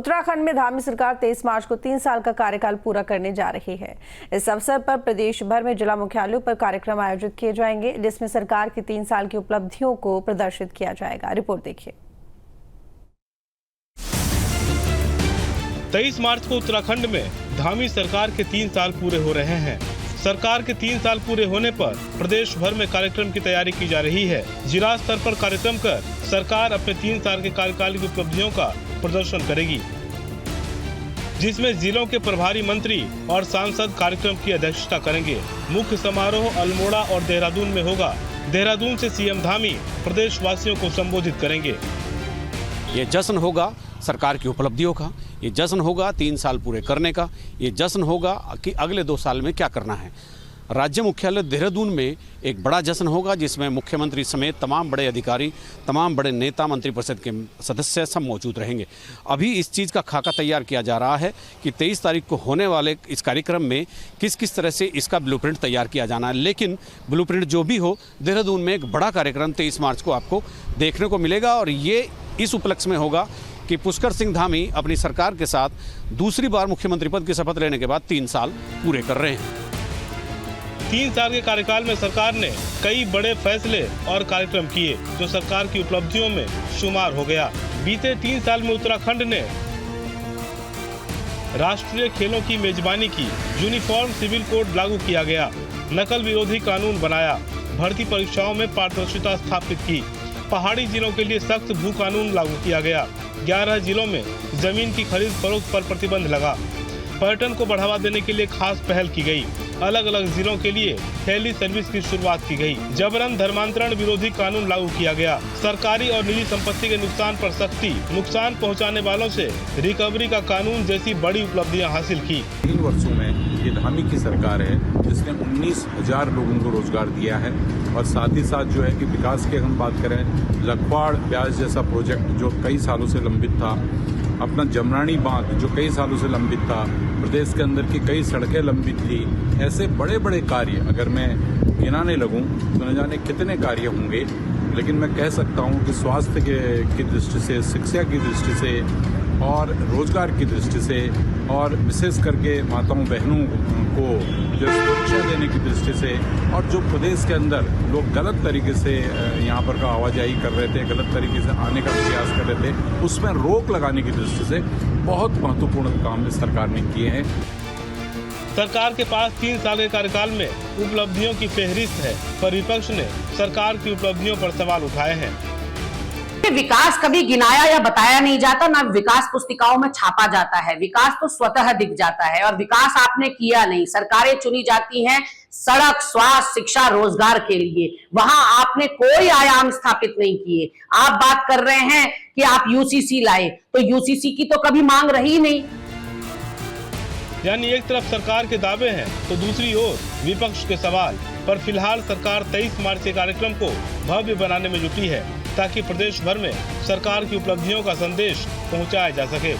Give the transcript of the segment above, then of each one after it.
उत्तराखंड में धामी सरकार 23 मार्च को 3 साल का कार्यकाल पूरा करने जा रही है। इस अवसर पर प्रदेश भर में जिला मुख्यालयों पर कार्यक्रम आयोजित किए जाएंगे, जिसमें सरकार की 3 साल की उपलब्धियों को प्रदर्शित किया जाएगा। रिपोर्ट देखिए। 23 मार्च को उत्तराखंड में धामी सरकार के 3 साल पूरे हो रहे हैं। सरकार के 3 साल पूरे होने पर प्रदेश भर में कार्यक्रम की तैयारी की जा रही है। जिला स्तर पर कार्यक्रम कर सरकार अपने 3 साल के कार्यकाल की उपलब्धियों का प्रदर्शन करेगी, जिसमें जिलों के प्रभारी मंत्री और सांसद कार्यक्रम की अध्यक्षता करेंगे। मुख्य समारोह अल्मोड़ा और देहरादून में होगा। देहरादून से सीएम धामी प्रदेश वासियों को संबोधित करेंगे। ये जश्न होगा सरकार की उपलब्धियों का, ये जश्न होगा 3 साल पूरे करने का, ये जश्न होगा कि अगले 2 साल में क्या करना है। राज्य मुख्यालय देहरादून में एक बड़ा जश्न होगा, जिसमें मुख्यमंत्री समेत तमाम बड़े अधिकारी, तमाम बड़े नेता, मंत्रिपरिषद के सदस्य सब मौजूद रहेंगे। अभी इस चीज़ का खाका तैयार किया जा रहा है कि 23 तारीख को होने वाले इस कार्यक्रम में किस किस तरह से इसका ब्लूप्रिंट तैयार किया जाना है। लेकिन ब्लूप्रिंट जो भी हो, देहरादून में एक बड़ा कार्यक्रम 23 मार्च को आपको देखने को मिलेगा और ये इस उपलक्ष्य में होगा कि पुष्कर सिंह धामी अपनी सरकार के साथ दूसरी बार मुख्यमंत्री पद की शपथ लेने के बाद 3 साल पूरे कर रहे हैं। 3 साल के कार्यकाल में सरकार ने कई बड़े फैसले और कार्यक्रम किए, जो सरकार की उपलब्धियों में शुमार हो गया। बीते 3 साल में उत्तराखंड ने राष्ट्रीय खेलों की मेजबानी की, यूनिफॉर्म सिविल कोड लागू किया गया, नकल विरोधी कानून बनाया, भर्ती परीक्षाओं में पारदर्शिता स्थापित की, पहाड़ी जिलों के लिए सख्त भू कानून लागू किया गया, 11 जिलों में जमीन की खरीद फरोख्त पर प्रतिबंध लगा, पर्यटन को बढ़ावा देने के लिए खास पहल की गई, अलग अलग जिलों के लिए हेली सर्विस की शुरुआत की गई, जबरन धर्मांतरण विरोधी कानून लागू किया गया, सरकारी और निजी संपत्ति के नुकसान पर सख्ती, नुकसान पहुंचाने वालों से रिकवरी का कानून जैसी बड़ी उपलब्धियां हासिल की। 3 वर्षों में ये धामी की सरकार है, जिसने 19,000 लोगों को रोजगार दिया है और साथ ही साथ जो है कि विकास की हम बात करें, लखवाड़ ब्याज जैसा प्रोजेक्ट जो कई सालों से लंबित था, अपना जमरानी बांध जो कई सालों से लंबित था, प्रदेश के अंदर की कई सड़कें लंबित थी, ऐसे बड़े बड़े कार्य अगर मैं गिनाने लगूं तो न जाने कितने कार्य होंगे। लेकिन मैं कह सकता हूं कि स्वास्थ्य की दृष्टि से, शिक्षा की दृष्टि से और रोजगार की दृष्टि से और विशेष करके माताओं बहनों को जो सुरक्षा देने की दृष्टि से और जो प्रदेश के अंदर लोग गलत तरीके से यहाँ पर का आवाजाही कर रहे थे, गलत तरीके से आने का प्रयास कर रहे थे, उसमें रोक लगाने की दृष्टि से बहुत महत्वपूर्ण काम इस सरकार ने किए हैं। सरकार के पास 3 साल के कार्यकाल में उपलब्धियों की फेहरिस्त है, पर विपक्ष ने सरकार की उपलब्धियों पर सवाल उठाए हैं। विकास कभी गिनाया या बताया नहीं जाता, ना विकास पुस्तिकाओं में छापा जाता है। विकास तो स्वतः दिख जाता है और विकास आपने किया नहीं। सरकारें चुनी जाती हैं सड़क, स्वास्थ्य, शिक्षा, रोजगार के लिए, वहां आपने कोई आयाम स्थापित नहीं किए। आप बात कर रहे हैं कि आप यूसीसी लाए, तो यूसीसी की तो कभी मांग रही नहीं। यानी एक तरफ सरकार के दावे हैं तो दूसरी ओर विपक्ष के सवाल। पर फिलहाल सरकार 23 मार्च के कार्यक्रम को भव्य बनाने में जुटी है, ताकि प्रदेश भर में सरकार की उपलब्धियों का संदेश पहुंचाया जा सके।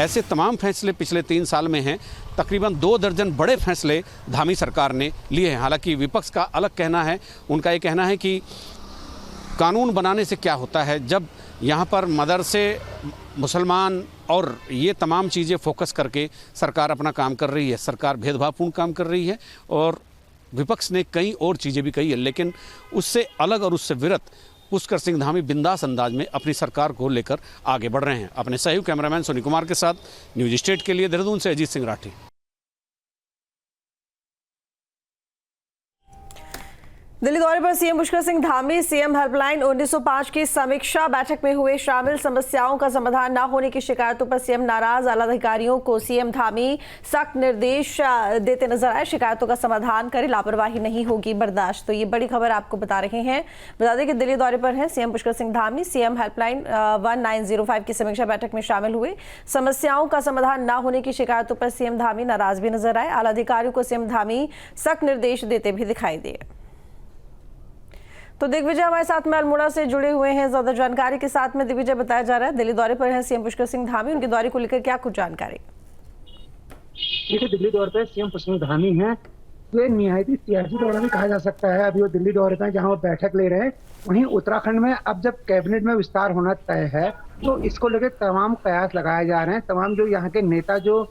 ऐसे तमाम फैसले पिछले 3 साल में हैं। तकरीबन 2 दर्जन बड़े फैसले धामी सरकार ने लिए हैं। हालांकि विपक्ष का अलग कहना है, उनका ये कहना है कि कानून बनाने से क्या होता है, जब यहाँ पर मदरसे, मुसलमान और ये तमाम चीज़ें फोकस करके सरकार अपना काम कर रही है। सरकार भेदभावपूर्ण काम कर रही है और विपक्ष ने कई और चीज़ें भी कही है, लेकिन उससे अलग और उससे विरत पुष्कर सिंह धामी बिंदास अंदाज में अपनी सरकार को लेकर आगे बढ़ रहे हैं। अपने सहयोगी कैमरामैन सोनी कुमार के साथ न्यूज स्टेट के लिए देहरादून से अजीत सिंह राठी। दिल्ली दौरे पर CM Pushkar Singh Dhami CM helpline 1905 की समीक्षा बैठक में हुए शामिल। समस्याओं का समाधान न होने की शिकायतों पर सीएम नाराज, आला अधिकारियों को सीएम धामी सख्त निर्देश देते नजर आए। शिकायतों का समाधान करें, लापरवाही नहीं होगी बर्दाश्त। तो ये बड़ी खबर आपको बता रहे हैं। बता दें कि दिल्ली दौरे पर है CM Pushkar Singh Dhami. CM helpline 1905 की समीक्षा बैठक में शामिल हुए। समस्याओं का समाधान न होने की शिकायतों पर सीएम धामी नाराज भी नजर आए। आला अधिकारियों को सीएम धामी सख्त निर्देश देते भी दिखाई दिए। तो दिग्विजय हमारे साथ में अल्मोड़ा से जुड़े हुए हैं ज्यादा जानकारी के साथ में। दिग्विजय, बताया जा रहा है दिल्ली दौरे पर है सीएम पुष्कर सिंह धामी, उनके दौरे को लेकर क्या कुछ जानकारी? देखिए, दिल्ली दौरे पर सीएम पुष्कर सिंह धामी हैं ये निहायत ही सियासी दौरा भी कहा जा सकता है। अभी वो दिल्ली दौरे पे जहाँ वो बैठक ले रहे हैं, वहीं उत्तराखंड में अब जब कैबिनेट में विस्तार होना तय है तो इसको लेकर तमाम कयास लगाए जा रहे हैं। तमाम जो यहाँ के नेता, जो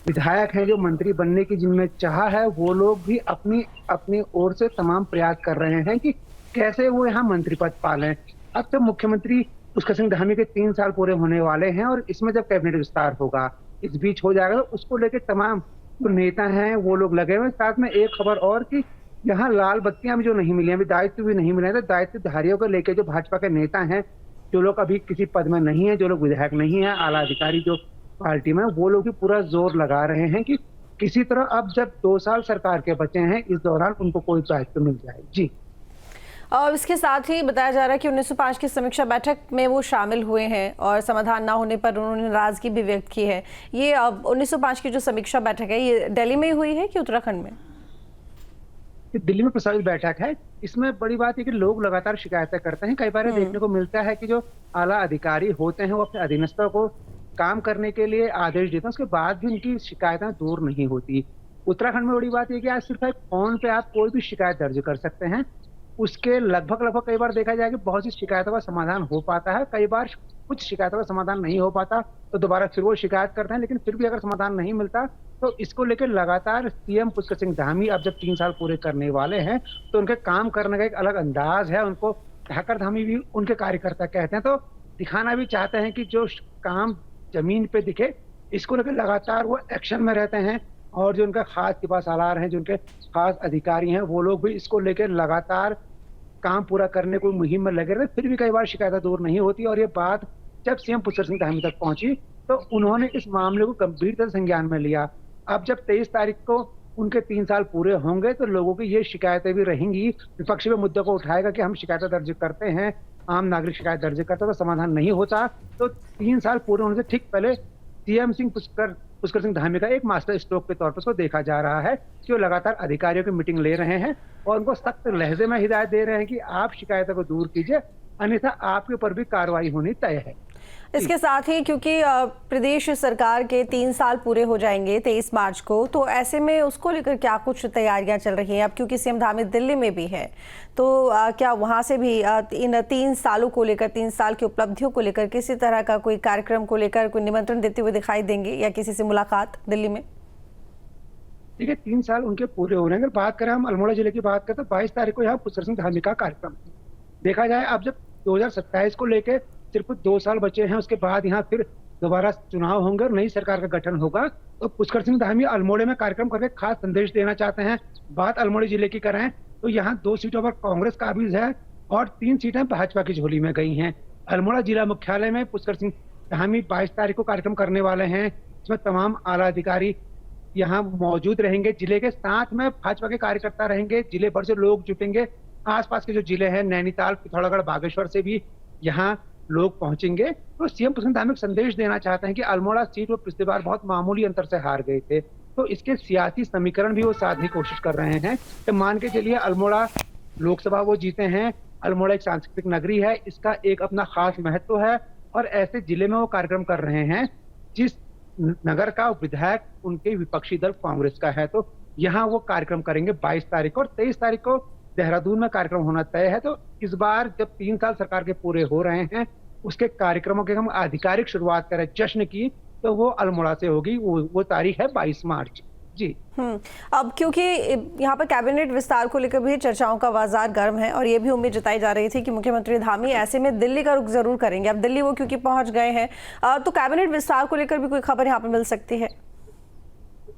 विधायक हैं, जो मंत्री बनने की जिनमें चाह है, वो लोग भी अपनी अपनी ओर से तमाम प्रयास कर रहे हैं कि कैसे वो यहाँ मंत्री पद पालें। अब तो मुख्यमंत्री पुष्कर सिंह धामी के 3 साल पूरे होने वाले हैं और इसमें जब कैबिनेट विस्तार होगा, इस बीच हो जाएगा, तो उसको लेकर तमाम जो नेता हैं वो लोग लगे हुए। साथ में एक खबर और कि यहाँ लाल बत्तियां भी जो नहीं मिली, अभी दायित्व भी नहीं मिले, तो दायित्वधारियों को लेकर जो भाजपा के नेता हैं, जो लोग अभी किसी पद में नहीं है, जो लोग विधायक नहीं है, आला अधिकारी जो पार्टी में, वो लोग भी पूरा जोर लगा रहे हैं कि किसी तरह अब जब 2 साल सरकार के बचे हैं, इस दौरान उनको कोई दायित्व मिल जाए। जी। और इसके साथ ही बताया जा रहा है कि 1905 की समीक्षा बैठक में वो शामिल हुए हैं और समाधान ना होने पर उन्होंने नाराजगी भी व्यक्त की है। ये 1905 की जो समीक्षा बैठक है, ये दिल्ली में हुई है कि उत्तराखंड में? दिल्ली में प्रस्तावित बैठक है। इसमें बड़ी बात है कि लोग लगातार शिकायतें करते हैं। कई बार देखने को मिलता है कि जो आला अधिकारी होते हैं वो अपने अधीनस्थों को काम करने के लिए आदेश देते हैं, उसके बाद भी उनकी शिकायतें दूर नहीं होती। उत्तराखंड में बड़ी बात है कि आज सिर्फ एक फोन पे आप कोई भी शिकायत दर्ज कर सकते हैं, उसके लगभग कई बार देखा जाए कि बहुत सी शिकायतों का समाधान हो पाता है। कई बार कुछ शिकायतों का समाधान नहीं हो पाता तो दोबारा फिर वो शिकायत करते हैं, लेकिन फिर भी अगर समाधान नहीं मिलता तो इसको लेकर लगातार सीएम पुष्कर सिंह धामी अब जब 3 साल पूरे करने वाले हैं तो उनके काम करने का एक अलग अंदाज है। उनको ठाकर धामी भी उनके कार्यकर्ता कहते हैं, तो दिखाना भी चाहते हैं कि जो काम जमीन पे दिखे, इसको लेकर लगातार वो एक्शन में रहते हैं। और जो उनका खास के पास आलार हैं, जो उनके खास अधिकारी हैं, वो लोग भी इसको लेकर लगातार काम पूरा करने को मुहिम में लगे रहे। फिर भी कई बार शिकायतें दूर नहीं होती और ये बात जब सीएम पुष्कर सिंह धामी तक पहुंची तो उन्होंने इस मामले को गंभीरता से संज्ञान में लिया। अब जब 23 तारीख को उनके 3 साल पूरे होंगे तो लोगों की ये शिकायतें भी रहेंगी। विपक्ष भी मुद्दों को उठाएगा कि हम शिकायतें दर्ज करते हैं, आम नागरिक शिकायत दर्ज करते हैं, तो समाधान नहीं होता। तो 3 साल पूरे होने से ठीक पहले सीएम पुष्कर सिंह धामी का एक मास्टर स्ट्रोक के तौर पर उसको देखा जा रहा है कि वो लगातार अधिकारियों की मीटिंग ले रहे हैं और उनको सख्त लहजे में हिदायत दे रहे हैं कि आप शिकायतों को दूर कीजिए, अन्यथा आपके ऊपर भी कार्रवाई होनी तय है। इसके साथ ही क्योंकि प्रदेश सरकार के 3 साल पूरे हो जाएंगे 23 मार्च को, तो ऐसे में उसको लेकर क्या कुछ तैयारियां चल रही हैं? अब क्योंकि सीएम धामी दिल्ली में भी है, तो क्या वहां से भी इन 3 सालों को लेकर, 3 साल की उपलब्धियों को लेकर किसी तरह का कोई कार्यक्रम को लेकर कोई निमंत्रण देते हुए दिखाई देंगे या किसी से मुलाकात दिल्ली में? देखिए, 3 साल उनके पूरे हो रहे हैं। अगर बात करें हम अल्मोड़ा जिले की बात करें तो 22 तारीख को यहाँ पुष्कर सिंह धामी का कार्यक्रम देखा जाए। अब जब 2027 को लेके सिर्फ 2 साल बचे हैं, उसके बाद यहाँ फिर दोबारा चुनाव होंगे और नई सरकार का गठन होगा, तो पुष्कर सिंह धामी अल्मोड़े में कार्यक्रम करके खास संदेश देना चाहते हैं। बात अल्मोड़ा जिले की करें तो यहाँ 2 सीटों पर कांग्रेस काबिज है और 3 सीटें भाजपा की झोली में गई हैं। अल्मोड़ा जिला मुख्यालय में पुष्कर सिंह धामी 22 तारीख को कार्यक्रम करने वाले हैं। इसमें तमाम आला अधिकारी यहाँ मौजूद रहेंगे। जिले के साथ में भाजपा के कार्यकर्ता रहेंगे, जिले भर से लोग जुटेंगे। आसपास के जो जिले हैं, नैनीताल, पिथौरागढ़, बागेश्वर से भी यहाँ लोग पहुंचेंगे। तो सीएम पुष्कर सिंह धामी संदेश देना चाहते हैं कि अल्मोड़ा सीट वो पिछली बार बहुत मामूली अंतर से हार गए थे, तो इसके सियासी समीकरण भी वो साधने की कोशिश कर रहे हैं। तो मान के चलिए अल्मोड़ा लोकसभा वो जीते हैं, अल्मोड़ा एक सांस्कृतिक नगरी है, इसका एक अपना खास महत्व है और ऐसे जिले में वो कार्यक्रम कर रहे हैं जिस नगर का विधायक उनके विपक्षी दल कांग्रेस का है। तो यहाँ वो कार्यक्रम करेंगे 22 तारीख को और 23 तारीख को देहरादून में कार्यक्रम होना तय है। तो इस बार जब 3 साल सरकार के पूरे हो रहे हैं, उसके कार्यक्रमों की हम आधिकारिक शुरुआत करें जश्न की, तो वो अल्मोड़ा से होगी। वो तारीख है 22 मार्च। जी। अब क्योंकि यहाँ पर कैबिनेट विस्तार को लेकर भी चर्चाओं का बाजार गर्म है और ये भी उम्मीद जताई जा रही थी कि मुख्यमंत्री धामी ऐसे में दिल्ली का रुख जरूर करेंगे। अब दिल्ली वो क्योंकि पहुंच गए हैं, तो कैबिनेट विस्तार को लेकर भी कोई खबर यहाँ पर मिल सकती है?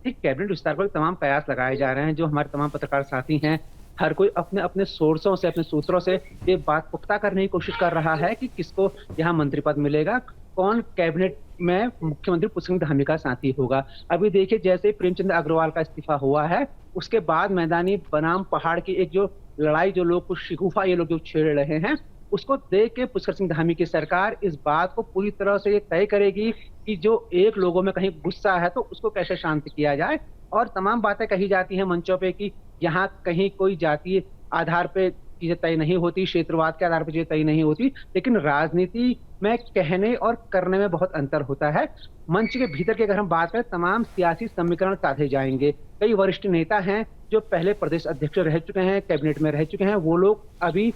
कैबिनेट विस्तार को तमाम प्रयास लगाए जा रहे हैं। जो हमारे तमाम पत्रकार साथी हैं, हर कोई अपने अपने सोर्सों से, अपने सूत्रों से ये बात पुख्ता करने की कोशिश कर रहा है कि किसको यहाँ मंत्री पद मिलेगा, कौन कैबिनेट में मुख्यमंत्री पुष्कर सिंह धामी का साथी होगा। अभी देखिए, जैसे प्रेमचंद अग्रवाल का इस्तीफा हुआ है, उसके बाद मैदानी बनाम पहाड़ की एक जो लड़ाई, जो लोग को शिगुफा ये लोग जो छेड़ रहे हैं, उसको देख के पुष्कर सिंह धामी की सरकार इस बात को पूरी तरह से ये तय करेगी कि जो एक लोगों में कहीं गुस्सा है तो उसको कैसे शांत किया जाए। और तमाम बातें कही जाती हैं मंचों पे कि यहाँ कहीं कोई जातीय आधार पे चीजें तय नहीं होती, क्षेत्रवाद के आधार पर चीजें तय नहीं होती, लेकिन राजनीति में कहने और करने में बहुत अंतर होता है। मंच के भीतर की अगर हम बात करें, तमाम सियासी समीकरण साधे जाएंगे। कई वरिष्ठ नेता हैं जो पहले प्रदेश अध्यक्ष रह चुके हैं, कैबिनेट में रह चुके हैं, वो लोग अभी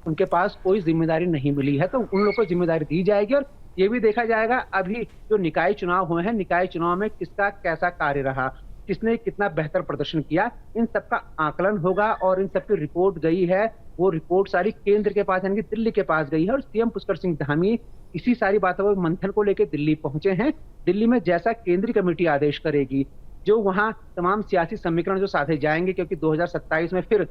उनके पास कोई जिम्मेदारी नहीं मिली है, तो उन लोगों को जिम्मेदारी दी जाएगी। और ये भी देखा जाएगा अभी जो निकाय चुनाव हुए हैं, निकाय चुनाव में किसका कैसा कार्य रहा, किसने कितना बेहतर प्रदर्शन किया, इन सबका आकलन होगा और इन सबकी रिपोर्ट गई है। वो रिपोर्ट सारी केंद्र के पास यानी कि दिल्ली के पास गई है और सीएम पुष्कर सिंह धामी इसी सारी बातों को मंथन को लेकर दिल्ली पहुंचे हैं। दिल्ली में जैसा केंद्रीय कमेटी आदेश करेगी, जो वहां तमाम सियासी समीकरण जो साधे जाएंगे, क्योंकि 2027 में फिर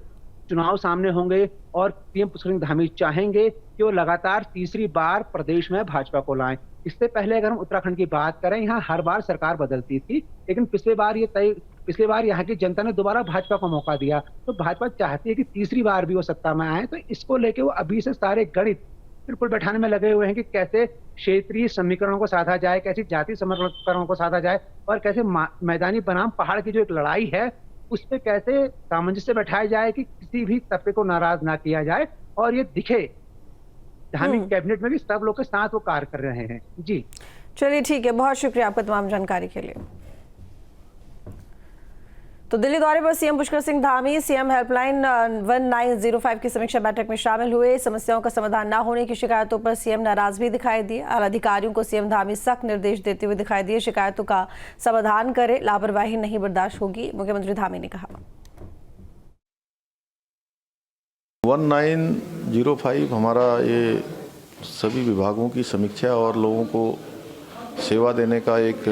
चुनाव सामने होंगे और सीएम पुष्कर सिंह धामी चाहेंगे कि वो लगातार तीसरी बार प्रदेश में भाजपा को लाएं। इससे पहले अगर हम उत्तराखंड की बात करें, यहाँ हर बार सरकार बदलती थी, लेकिन पिछले बार यहाँ की जनता ने दोबारा भाजपा को मौका दिया, तो भाजपा चाहती है कि तीसरी बार भी वो सत्ता में आए। तो इसको लेके वो अभी से सारे गणित बिल्कुल बैठाने में लगे हुए हैं कि कैसे क्षेत्रीय समीकरणों को साधा जाए, कैसे जातीय समीकरणों को साधा जाए और कैसे मैदानी बनाम पहाड़ की जो एक लड़ाई है उस पर कैसे सामंजस्य बैठाया जाए कि किसी भी तबके को नाराज ना किया जाए और ये दिखे धामी कैबिनेट में भी सब लोग के साथ वो कार्य कर रहे हैं। जी चलिए ठीक है, बहुत शुक्रिया आपका तमाम जानकारी के लिए। तो दिल्ली दौरे पर CM Pushkar Singh Dhami CM helpline 1905 की समीक्षा बैठक में शामिल हुए। समस्याओं का समाधान न होने की शिकायतों पर सीएम नाराज भी दिखाई दिए। आला अधिकारियों को सीएम धामी सख्त निर्देश देते हुए दिखाई दिए, शिकायतों का समाधान करे, लापरवाही नहीं बर्दाश्त होगी, मुख्यमंत्री धामी ने कहा। 1905 हमारा ये सभी विभागों की समीक्षा और लोगों को सेवा देने का एक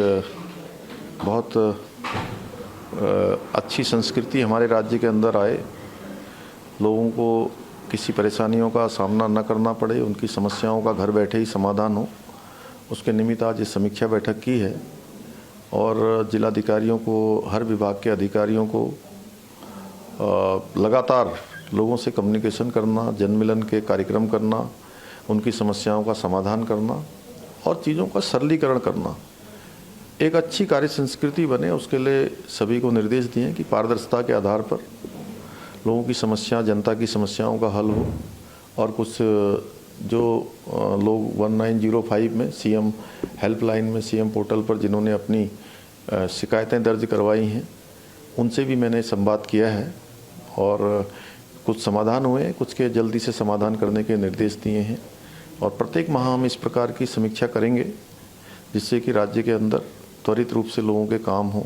बहुत अच्छी संस्कृति हमारे राज्य के अंदर आए, लोगों को किसी परेशानियों का सामना न करना पड़े, उनकी समस्याओं का घर बैठे ही समाधान हो, उसके निमित्त आज ये समीक्षा बैठक की है। और जिलाधिकारियों को, हर विभाग के अधिकारियों को लगातार लोगों से कम्युनिकेशन करना, जनमिलन के कार्यक्रम करना, उनकी समस्याओं का समाधान करना और चीज़ों का सरलीकरण करना, एक अच्छी कार्य संस्कृति बने, उसके लिए सभी को निर्देश दिए कि पारदर्शिता के आधार पर लोगों की समस्या, जनता की समस्याओं का हल हो। और कुछ जो लोग 1905 में सीएम हेल्पलाइन में सीएम पोर्टल पर जिन्होंने अपनी शिकायतें दर्ज करवाई हैं, उनसे भी मैंने संवाद किया है और कुछ समाधान हुए, कुछ के जल्दी से समाधान करने के निर्देश दिए हैं। और प्रत्येक माह हम इस प्रकार की समीक्षा करेंगे जिससे कि राज्य के अंदर त्वरित रूप से लोगों के काम हों,